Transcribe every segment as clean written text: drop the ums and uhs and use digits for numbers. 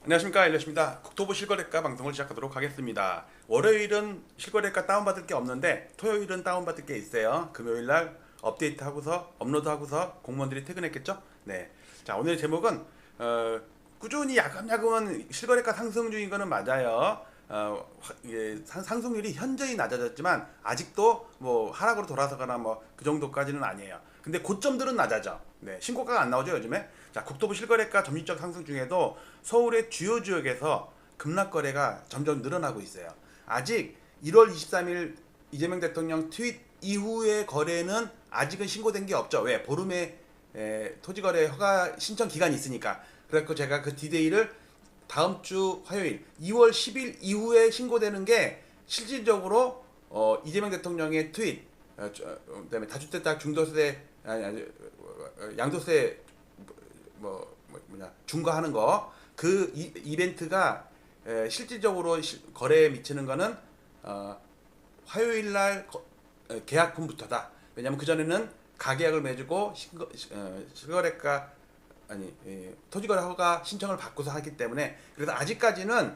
안녕하십니까, 일러십니다. 국토부 실거래가 방송을 시작하도록 하겠습니다. 월요일은 실거래가 다운받을 게 없는데 토요일은 다운받을 게 있어요. 금요일날 업데이트하고서 업로드하고서 공무원들이 퇴근했겠죠? 네. 자, 오늘의 제목은 꾸준히 야금야금은 실거래가 상승 중인 거는 맞아요. 상승률이 현저히 낮아졌지만 아직도 뭐 하락으로 돌아서거나 뭐 그 정도까지는 아니에요. 근데 고점들은 낮아져. 네, 신고가가 안 나오죠 요즘에. 자, 국토부 실거래가 점진적 상승 중에도 서울의 주요 지역에서 급락 거래가 점점 늘어나고 있어요. 아직 1월 23일 이재명 대통령 트윗 이후의 거래는 아직은 신고된 게 없죠. 왜? 보름의 토지거래 허가 신청 기간이 있으니까. 그래서 제가 그 디데이를 다음 주 화요일 2월 10일 이후에 신고되는 게 실질적으로 이재명 대통령의 트윗, 그다음에 다주택자 중도세 양도세 뭐냐 중과하는 거 그 이벤트가 실질적으로 거래에 미치는 거는 화요일 날 계약금부터다. 왜냐하면 그 전에는 가계약을 맺고 실거래가 토지거래 허가 신청을 받고서 하기 때문에 그래서 아직까지는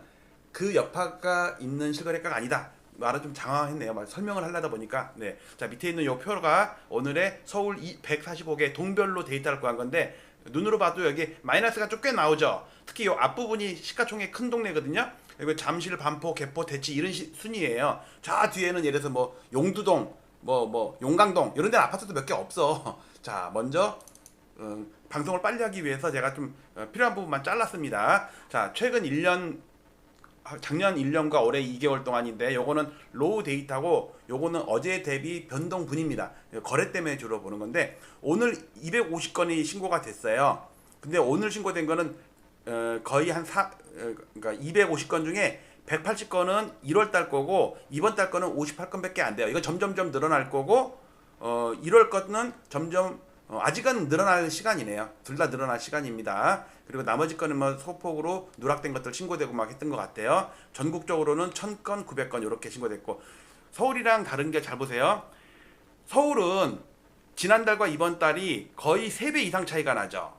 그 여파가 있는 실거래가가 아니다. 말은 좀 장황했네요. 설명을 하려다 보니까. 네. 자, 밑에 있는 요 표가 오늘의 서울 145개 동별로 데이터를 구한 건데 눈으로 봐도 여기 마이너스가 좀 꽤 나오죠. 특히 요 앞부분이 시가총액 큰 동네거든요. 그리고 잠실, 반포, 개포, 대치 이런 순이에요. 저 뒤에는 예를 들어서 뭐 용두동, 용강동 이런 데 아파트도 몇 개 없어. 자, 먼저 방송을 빨리 하기 위해서 제가 좀 필요한 부분만 잘랐습니다. 자, 최근 1년 작년 1년과 올해 2개월 동안인데 요거는 로우 데이터고 요거는 어제 대비 변동분입니다. 거래 때문에 주로 보는 건데 오늘 250건이 신고가 됐어요. 근데 오늘 신고된 거는 거의 그러니까 250건 중에 180건은 1월 달 거고 이번 달 거는 58건밖에 안 돼요. 이거 점점점 늘어날 거고 1월 거는 점점 아직은 늘어날 시간이네요. 둘 다 늘어날 시간입니다. 그리고 나머지 건은 뭐 소폭으로 누락된 것들 신고되고 막 했던 것 같아요. 전국적으로는 1000건, 900건 이렇게 신고됐고 서울이랑 다른 게 잘 보세요. 서울은 지난달과 이번 달이 거의 3배 이상 차이가 나죠.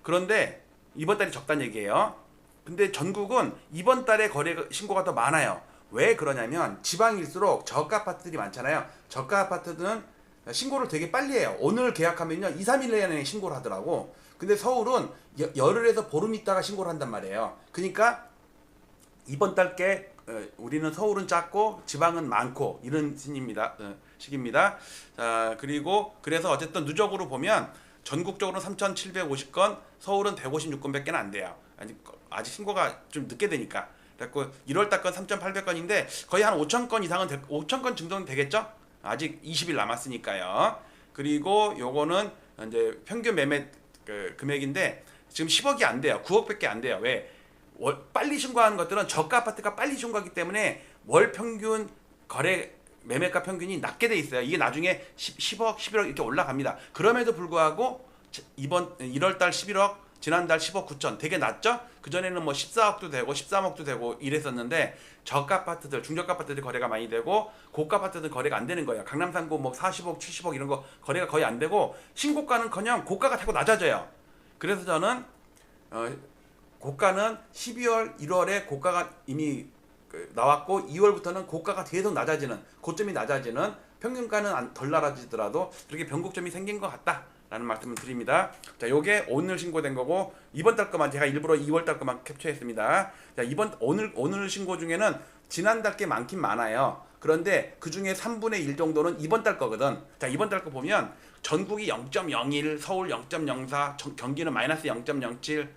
그런데 이번 달이 적다는 얘기예요. 근데 전국은 이번 달에 거래 신고가 더 많아요. 왜 그러냐면 지방일수록 저가 아파트들이 많잖아요. 저가 아파트들은 신고를 되게 빨리 해요. 오늘 계약하면요 2, 3일 내에 신고를 하더라고. 근데 서울은 열흘에서 보름 있다가 신고를 한단 말이에요. 그러니까 이번 달께 우리는 서울은 작고 지방은 많고 이런 식입니다. 자, 그리고 그래서 어쨌든 누적으로 보면 전국적으로 3,750건, 서울은 156건밖에 안 돼요. 아직 신고가 좀 늦게 되니까. 그래서 1월 달 건 3,800건인데 거의 한 5,000건 이상은 5,000건 정도는 되겠죠? 아직 20일 남았으니까요. 그리고 요거는 이제 평균 매매 금액인데 지금 10억이 안 돼요. 9억밖에 안 돼요. 왜? 빨리 신고하는 것들은 저가 아파트가 빨리 신고하기 때문에 월 평균 거래 매매가 평균이 낮게 돼 있어요. 이게 나중에 10억, 11억 이렇게 올라갑니다. 그럼에도 불구하고 이번 1월 달 11억, 지난달 10억 9천 되게 낮죠? 그전에는 뭐 14억도 되고 13억도 되고 이랬었는데 저가 아파트들, 중저가 아파트들 거래가 많이 되고 고가 아파트들 거래가 안 되는 거예요. 강남 상고 뭐 40억, 70억 이런 거 거래가 거의 안 되고 신고가는커녕 고가가 자꾸 낮아져요. 그래서 저는 고가는 12월, 1월에 고가가 이미 나왔고 2월부터는 고가가 계속 낮아지는 고점이 낮아지는 평균가는 덜 낮아지더라도 그렇게 변곡점이 생긴 것 같다라는 말씀을 드립니다. 자, 요게 오늘 신고된 거고 이번 달 거만 제가 일부러 2월 달 거만 캡처했습니다. 자, 오늘 신고 중에는 지난달 게 많긴 많아요. 그런데 그 중에 3분의 1 정도는 이번 달 거거든. 자, 이번 달 거 보면 전국이 0.01, 서울 0.04, 경기는 마이너스 0.07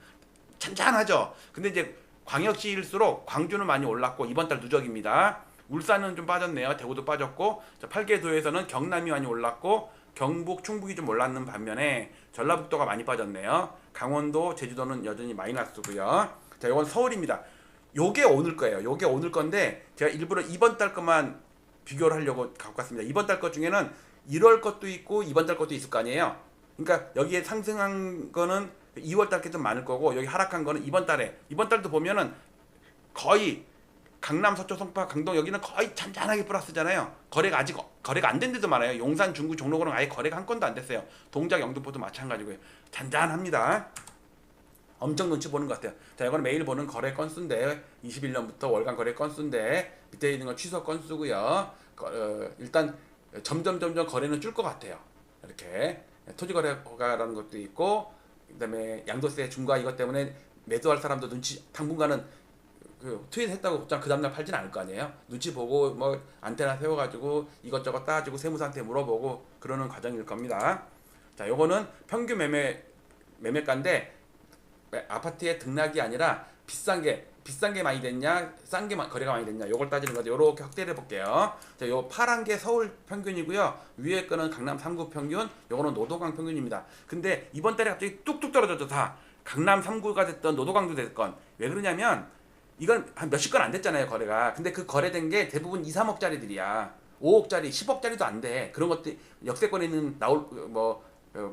찬찬하죠. 근데 이제 광역시일수록 광주는 많이 올랐고 이번 달 누적입니다. 울산은 좀 빠졌네요. 대구도 빠졌고 8개 도에서는 경남이 많이 올랐고 경북, 충북이 좀 올랐는 반면에 전라북도가 많이 빠졌네요. 강원도, 제주도는 여전히 마이너스고요. 자, 이건 서울입니다. 요게 오늘 거예요. 요게 오늘 건데 제가 일부러 이번 달 것만 비교를 하려고 갖고 왔습니다. 이번 달 것 중에는 1월 것도 있고 이번 달 것도 있을 거 아니에요. 그러니까 여기에 상승한 거는 2월 달께 좀 많을 거고 여기 하락한 거는 이번 달도 보면은 거의 강남, 서초, 송파, 강동 여기는 거의 잔잔하게 플러스잖아요. 거래가 안 된 데도 많아요. 용산, 중구, 종로구는 아예 거래가 한 건도 안 됐어요. 동작, 영등포도 마찬가지고요. 잔잔합니다. 엄청 눈치 보는 것 같아요. 자, 이거는 매일 보는 거래 건수인데 21년부터 월간 거래 건수인데 밑에 있는 건 취소 건수고요. 일단 점점 거래는 줄 것 같아요. 이렇게 토지 거래 허가라는 것도 있고, 그다음에 양도세 중과 이것 때문에 매도할 사람도 눈치, 당분간은 트윗했다고 곧장 그 다음날 팔진 않을 거 아니에요. 눈치 보고 뭐 안테나 세워가지고 이것저것 따지고 세무사한테 물어보고 그러는 과정일 겁니다. 자, 요거는 평균 매매가인데 아파트의 등락이 아니라 비싼 게 많이 됐냐, 싼 게 거래가 많이 됐냐, 요걸 따지는 거죠. 요렇게 확대를 해볼게요. 자, 요 파란 게 서울 평균이고요. 위에 거는 강남 3구 평균, 요거는 노도강 평균입니다. 근데 이번 달에 갑자기 뚝뚝 떨어졌죠, 다. 강남 3구가 됐던 노도강도 됐건. 왜 그러냐면 이건 한 몇십 건 안 됐잖아요, 거래가. 근데 그 거래된 게 대부분 2, 3억짜리들이야. 5억짜리, 10억짜리도 안 돼. 그런 것들 역세권에 있는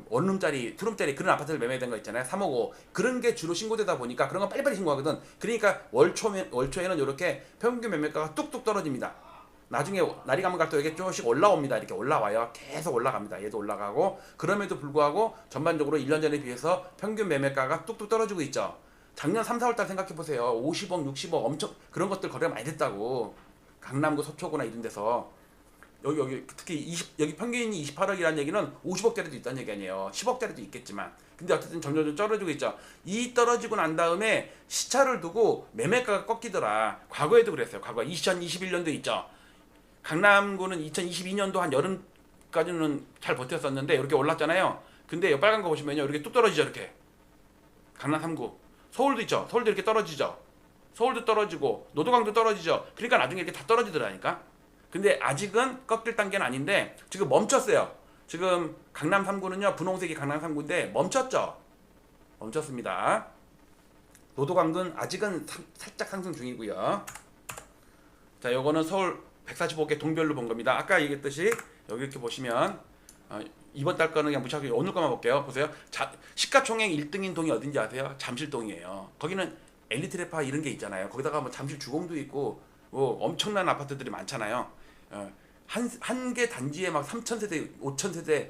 원룸짜리, 투룸짜리 그런 아파트를 매매된 거 있잖아요. 3억 5. 그런 게 주로 신고되다 보니까 그런 건 빨리빨리 신고하거든. 그러니까 월초에는 이렇게 평균 매매가가 뚝뚝 떨어집니다. 나중에 날이 가면 갈수록 이게 조금씩 올라옵니다. 이렇게 올라와요. 계속 올라갑니다. 얘도 올라가고. 그럼에도 불구하고 전반적으로 1년 전에 비해서 평균 매매가가 뚝뚝 떨어지고 있죠. 작년 3, 4월 달 생각해 보세요. 50억, 60억 엄청 그런 것들 거래가 많이 됐다고. 강남구 서초구나 이런 데서. 여기 특히 여기 평균이 28억이라는 얘기는 50억짜리도 있다는 얘기 아니에요. 10억짜리도 있겠지만. 근데 어쨌든 점점 떨어지고 있죠. 이 떨어지고 난 다음에 시차를 두고 매매가가 꺾이더라. 과거에도 그랬어요. 과거 2021년도 있죠. 강남구는 2022년도 한 여름까지는 잘 버텼었는데 이렇게 올랐잖아요. 근데 이 빨간 거 보시면요. 이렇게 뚝 떨어지죠. 이렇게. 강남 3구. 서울도 있죠. 서울도 이렇게 떨어지죠. 서울도 떨어지고 노도강도 떨어지죠. 그러니까 나중에 이렇게 다 떨어지더라니까. 근데 아직은 꺾일 단계는 아닌데 지금 멈췄어요. 지금 강남 3구는요. 분홍색이 강남 3구인데 멈췄죠. 멈췄습니다. 노도강은 아직은 살짝 상승 중이고요. 자, 요거는 서울 145개 동별로 본 겁니다. 아까 얘기했듯이 여기 이렇게 보시면 이번 달 거는 그냥 무시하고 오늘 거만 볼게요. 보세요. 시가총액 1등인 동이 어딘지 아세요? 잠실동이에요. 거기는 엘리트레파 이런 게 있잖아요. 거기다가 뭐 잠실 주공도 있고 뭐 엄청난 아파트들이 많잖아요. 한 개 단지에 막 3,000세대, 5,000세대,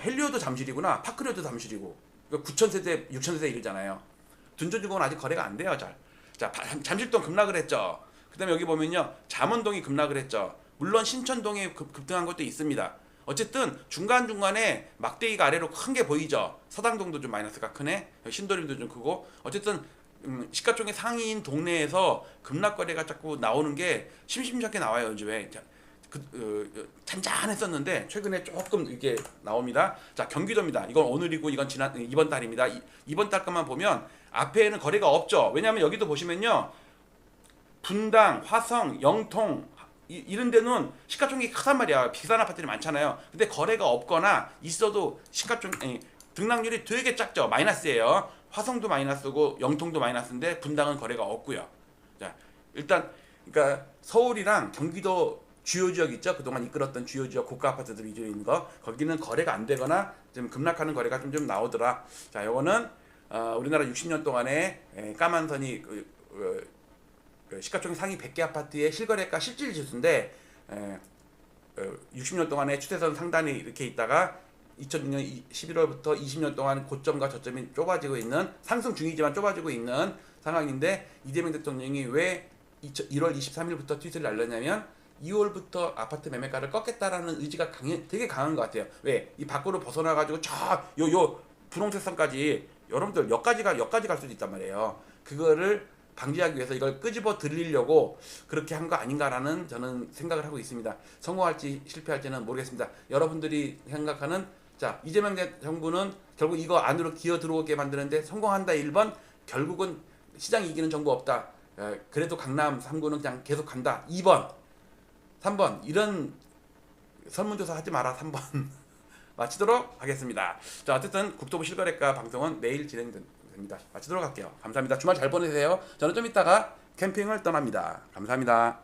헬리오도 잠실이구나. 파크리오도 잠실이고 9,000세대, 6,000세대 이러잖아요. 둔전주공은 아직 거래가 안 돼요. 자, 잠실동 급락을 했죠. 그다음에 여기 보면요. 잠원동이 급락을 했죠. 물론 신천동이 급등한 것도 있습니다. 어쨌든 중간중간에 막대기가 아래로 큰 게 보이죠. 서당동도 좀 마이너스가 크네. 신도림도 좀 크고. 어쨌든 시가총액 상위인 동네에서 급락거래가 자꾸 나오는 게 심심찮게 나와요. 요즘에 잔잔했었는데 최근에 조금 이게 나옵니다. 자, 경기도입니다. 이건 오늘이고 이건 이번 달입니다. 이번 달 것만 보면 앞에는 거래가 없죠. 왜냐하면 여기도 보시면요. 분당, 화성, 영통 이런 데는 시가총액이 크단 말이야. 비싼 아파트들이 많잖아요. 근데 거래가 없거나 있어도 등락률이 되게 작죠. 마이너스예요. 화성도 마이너스고 영통도 마이너스인데 분당은 거래가 없고요. 자, 일단 그러니까 서울이랑 경기도 주요 지역 있죠. 그동안 이끌었던 주요 지역 고가 아파트들 위주로 있는 거 거기는 거래가 안 되거나 좀 급락하는 거래가 좀 나오더라. 자, 요거는 우리나라 60년 동안에 까만 선이 시가총액 상위 100개 아파트의 실거래가 실질 지수인데 60년 동안의 추세선 상단이 이렇게 있다가 2006년 11월부터 20년 동안 고점과 저점이 좁아지고 있는 상승 중이지만 좁아지고 있는 상황인데 이재명 대통령이 왜 1월 23일부터 트윗을 날렸냐면 2월부터 아파트 매매가를 꺾겠다라는 의지가 되게 강한 것 같아요. 왜? 이 밖으로 벗어나가지고 요 분홍색 선까지 여러분들 여기까지 갈 수도 있단 말이에요. 그거를 방지하기 위해서 이걸 끄집어 들리려고 그렇게 한 거 아닌가라는 저는 생각을 하고 있습니다. 성공할지 실패할지는 모르겠습니다. 여러분들이 생각하는 자, 이재명 정부는 결국 이거 안으로 기어 들어오게 만드는데 성공한다 1번, 결국은 시장 이기는 정부 없다. 그래도 강남 3구는 그냥 계속 간다 2번, 3번 이런 설문조사 하지 마라 3번 마치도록 하겠습니다. 자, 어쨌든 국토부 실거래가 방송은 내일 진행됩니다. 마치도록 할게요. 감사합니다. 주말 잘 보내세요. 저는 좀 이따가 캠핑을 떠납니다. 감사합니다.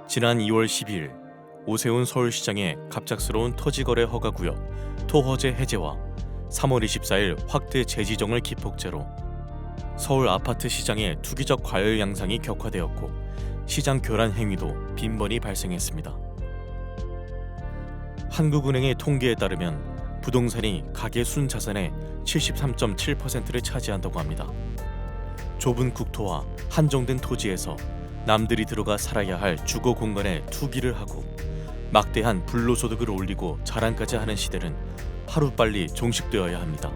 지난 2월 12일 오세훈 서울시장의 갑작스러운 토지거래 허가구역 토허제 해제와 3월 24일 확대 재지정을 기폭제로 서울 아파트 시장의 투기적 과열 양상이 격화되었고 시장 교란 행위도 빈번히 발생했습니다. 한국은행의 통계에 따르면 부동산이 가계 순자산의 73.7%를 차지한다고 합니다. 좁은 국토와 한정된 토지에서 남들이 들어가 살아야 할 주거 공간에 투기를 하고 막대한 불로소득을 올리고 자랑까지 하는 시대는 하루빨리 종식되어야 합니다.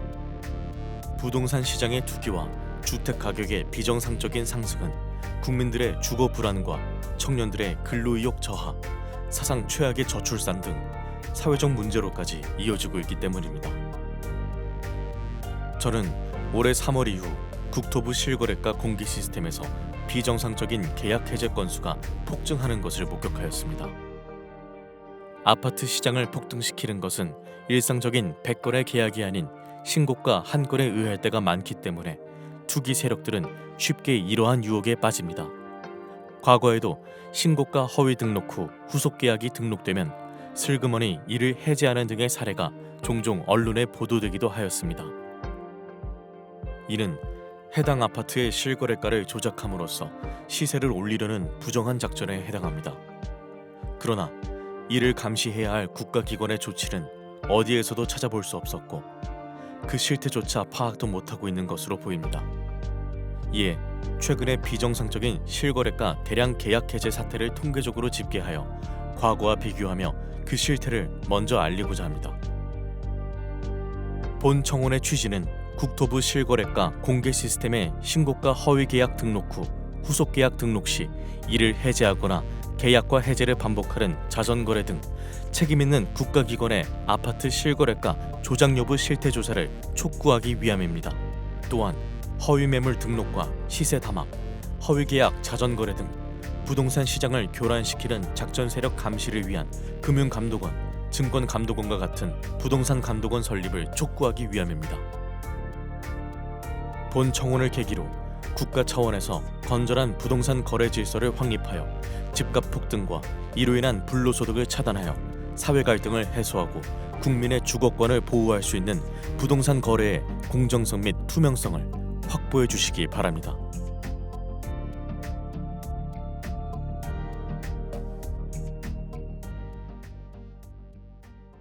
부동산 시장의 투기와 주택 가격의 비정상적인 상승은 국민들의 주거 불안과 청년들의 근로의욕 저하, 사상 최악의 저출산 등 사회적 문제로까지 이어지고 있기 때문입니다. 저는 올해 3월 이후 국토부 실거래가 공개 시스템에서 비정상적인 계약 해제 건수가 폭증하는 것을 목격하였습니다. 아파트 시장을 폭등시키는 것은 일상적인 100건의 계약이 아닌 신고가 한 건에 의할 때가 많기 때문에 투기 세력들은 쉽게 이러한 유혹에 빠집니다. 과거에도 신고가 허위 등록 후 후속 계약이 등록되면 슬그머니 이를 해제하는 등의 사례가 종종 언론에 보도되기도 하였습니다. 이는 해당 아파트의 실거래가를 조작함으로써 시세를 올리려는 부정한 작전에 해당합니다. 그러나 이를 감시해야 할 국가기관의 조치는 어디에서도 찾아볼 수 없었고 그 실태조차 파악도 못하고 있는 것으로 보입니다. 이에 최근에 비정상적인 실거래가 대량 계약 해제 사태를 통계적으로 집계하여 과거와 비교하며 그 실태를 먼저 알리고자 합니다. 본 청원의 취지는 국토부 실거래가 공개 시스템의 신고가 허위 계약 등록 후 후속 계약 등록 시 이를 해제하거나 계약과 해제를 반복하는 자전거래 등 책임있는 국가기관의 아파트 실거래가 조작 여부 실태 조사를 촉구하기 위함입니다. 또한 허위 매물 등록과 시세 담합, 허위 계약 자전거래 등 부동산 시장을 교란시키는 작전 세력 감시를 위한 금융감독원, 증권감독원과 같은 부동산 감독원 설립을 촉구하기 위함입니다. 본 청원을 계기로 국가 차원에서 건전한 부동산 거래 질서를 확립하여 집값 폭등과 이로 인한 불로소득을 차단하여 사회 갈등을 해소하고 국민의 주거권을 보호할 수 있는 부동산 거래의 공정성 및 투명성을 확보해 주시기 바랍니다.